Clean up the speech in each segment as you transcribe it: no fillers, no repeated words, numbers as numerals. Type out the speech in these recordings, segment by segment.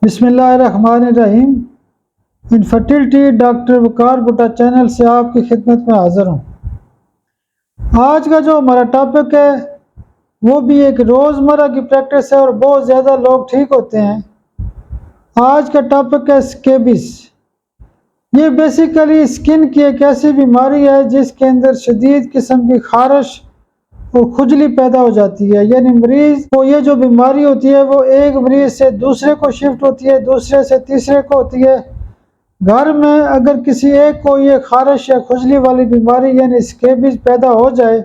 बिस्मिल्लाहिर्रहमानिर्रहीम। Infertility doctor वकार भुट्टा channel से आपकी खिदमत में हाज़िर हूँ। आज का जो हमारा टॉपिक है वो भी एक रोज़मर्रा की प्रैक्टिस है और बहुत ज़्यादा लोग ठीक होते हैं। आज का टॉपिक है स्केबिस। ये बेसिकली स्किन की एक ऐसी बीमारी है जिसके अंदर शदीद किस्म की खारिश और खुजली पैदा हो जाती है। यानी मरीज़ को ये जो बीमारी होती है वो एक मरीज़ से दूसरे को शिफ्ट होती है, दूसरे से तीसरे को होती है। घर में अगर किसी एक को ये खारिश या खुजली वाली बीमारी यानी स्केबिस पैदा हो जाए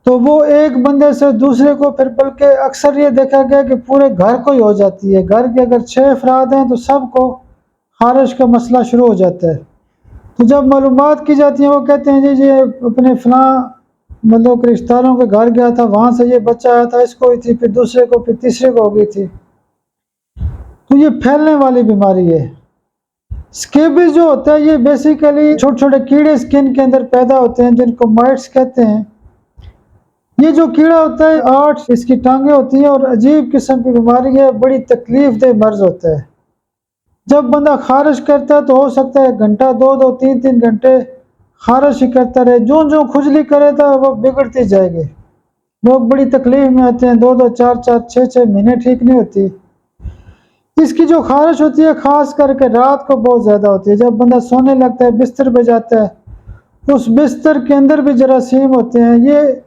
तो वो एक बंदे से दूसरे को फिर बल्कि अक्सर ये देखा गया कि पूरे घर को ही हो जाती है। घर के अगर 6 अफराद हैं तो सबको खारिश का मसला शुरू हो जाता है। तो जब मालूमात की जाती है वो कहते हैं जी अपने फलां मतलब रिश्तेदारों के घर गया था, वहाँ से ये बच्चा आया था, इसको हुई थी, फिर दूसरे को, फिर तीसरे को हो गई थी। तो ये फैलने वाली बीमारी है। स्केबिस जो होता है ये बेसिकली छोटे छोटे कीड़े स्किन के अंदर पैदा होते हैं जिनको माइट्स कहते हैं। ये जो कीड़ा होता है 8 इसकी टांगे होती हैं और अजीब किस्म की बीमारी है, बड़ी तकलीफ दह मर्ज होता है। जब बंदा खारिश करता है तो हो सकता है 1 घंटा 2-2 3-3 घंटे खारिश ही करता रहे, जो खुजली करे था वो बिगड़ती जाएगी। लोग बड़ी तकलीफ में आते हैं, 2-2 4-4 6-6 महीने ठीक नहीं होती। इसकी जो खारिश होती है खास करके रात को बहुत ज़्यादा होती है। जब बंदा सोने लगता है, बिस्तर पे जाता है, उस बिस्तर के अंदर भी जरासीम होते हैं। ये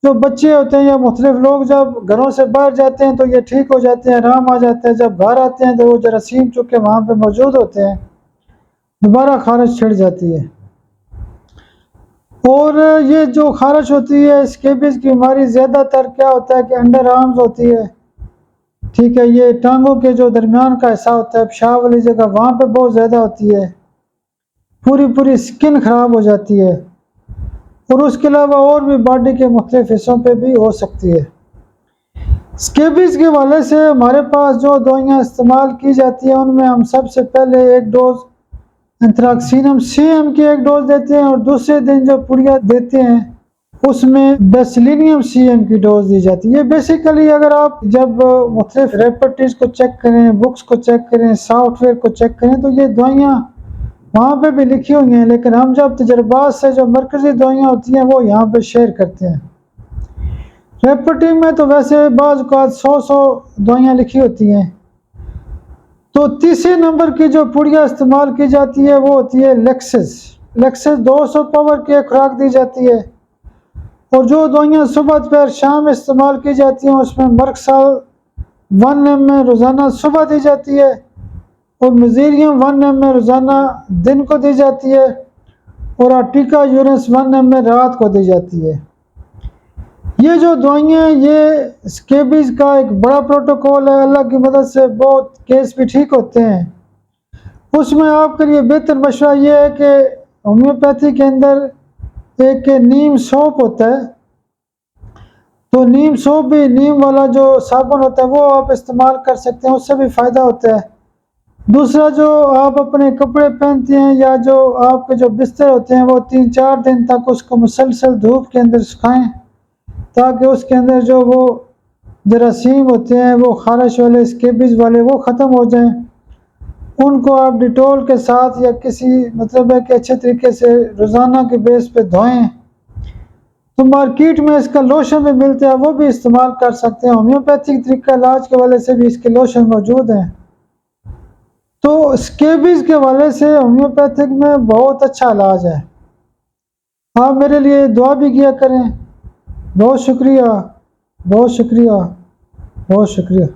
जो बच्चे होते हैं या मुख्तलिफ लोग जब घरों से बाहर जाते हैं तो ये ठीक हो जाते हैं, आराम आ जाता है। जब घर आते हैं तो वो जरासीम चूँकि वहाँ पे मौजूद होते हैं, दोबारा खारिश छिड़ जाती है। और ये जो खारिश होती है स्केबिस की बीमारी ज़्यादातर क्या होता है कि अंडर आर्म्स होती है, ठीक है। ये टांगों के जो दरमियान का हिस्सा होता है, पेशाब वाली जगह, वहाँ पे बहुत ज़्यादा होती है। पूरी स्किन ख़राब हो जाती है। और उसके अलावा और भी बॉडी के मुख्तलिफ हिस्सों पे भी हो सकती है। स्केबिस के हवाले से हमारे पास जो दवाइयाँ इस्तेमाल की जाती हैं उनमें हम सबसे पहले एक डोज एंथ्राक्सीनम CM की एक डोज देते हैं और दूसरे दिन जो पुड़िया देते हैं उसमें बेसिलिनियम CM की डोज दी जाती है। ये बेसिकली अगर आप जब मुख्तलिफ रेपर्टीज को चेक करें, बुक्स को चेक करें, सॉफ्टवेयर को चेक करें तो ये दवाइयाँ वहाँ पे भी लिखी हुई हैं, लेकिन हम जब तजर्बात से जो मरकज़ी दवाइयाँ होती हैं वो यहाँ पे शेयर करते हैं। रेपर्टी में तो वैसे बाज़ औक़ात 100 दवाइयाँ लिखी होती हैं। तो तीसरे नंबर की जो पुड़िया इस्तेमाल की जाती है वो होती है लेक्सिस 200 पावर की एक खुराक दी जाती है। और जो दवाइयाँ सुबह दोपहर शाम इस्तेमाल की जाती हैं उसमें मर्कसाल 1 ml रोज़ाना सुबह दी जाती है और मज़ीरियम 1 ml रोज़ाना दिन को दी जाती है और आर्टिका यूरस 1 ml रात को दी जाती है। ये जो दवाइयाँ ये स्केबिस का एक बड़ा प्रोटोकॉल है। अल्लाह की मदद से बहुत केस भी ठीक होते हैं। उसमें आपके लिए बेहतर मशवरा ये है कि होम्योपैथी के अंदर एक नीम सोप होता है, तो नीम सोप भी, नीम वाला जो साबुन होता है वो आप इस्तेमाल कर सकते हैं, उससे भी फ़ायदा होता है। दूसरा जो आप अपने कपड़े पहनते हैं या जो आपके जो बिस्तर होते हैं वो 3-4 दिन तक उसको मुसलसल धूप के अंदर सुखाएं ताकि उसके अंदर जो वो जरासीम होते हैं वो खारिश वाले स्केबिस वाले वो ख़त्म हो जाएं। उनको आप डिटॉल के साथ या किसी मतलब है कि अच्छे तरीके से रोज़ाना के बेस पे धोएं। तो मार्केट में इसका लोशन भी मिलता है, वो भी इस्तेमाल कर सकते हैं। होम्योपैथिक तरीका इलाज के वाले से भी इसके लोशन मौजूद हैं। तो स्केबिस के हवाले से होम्योपैथिक में बहुत अच्छा इलाज है। आप मेरे लिए दुआ भी किया करें। बहुत शुक्रिया, बहुत शुक्रिया, बहुत शुक्रिया।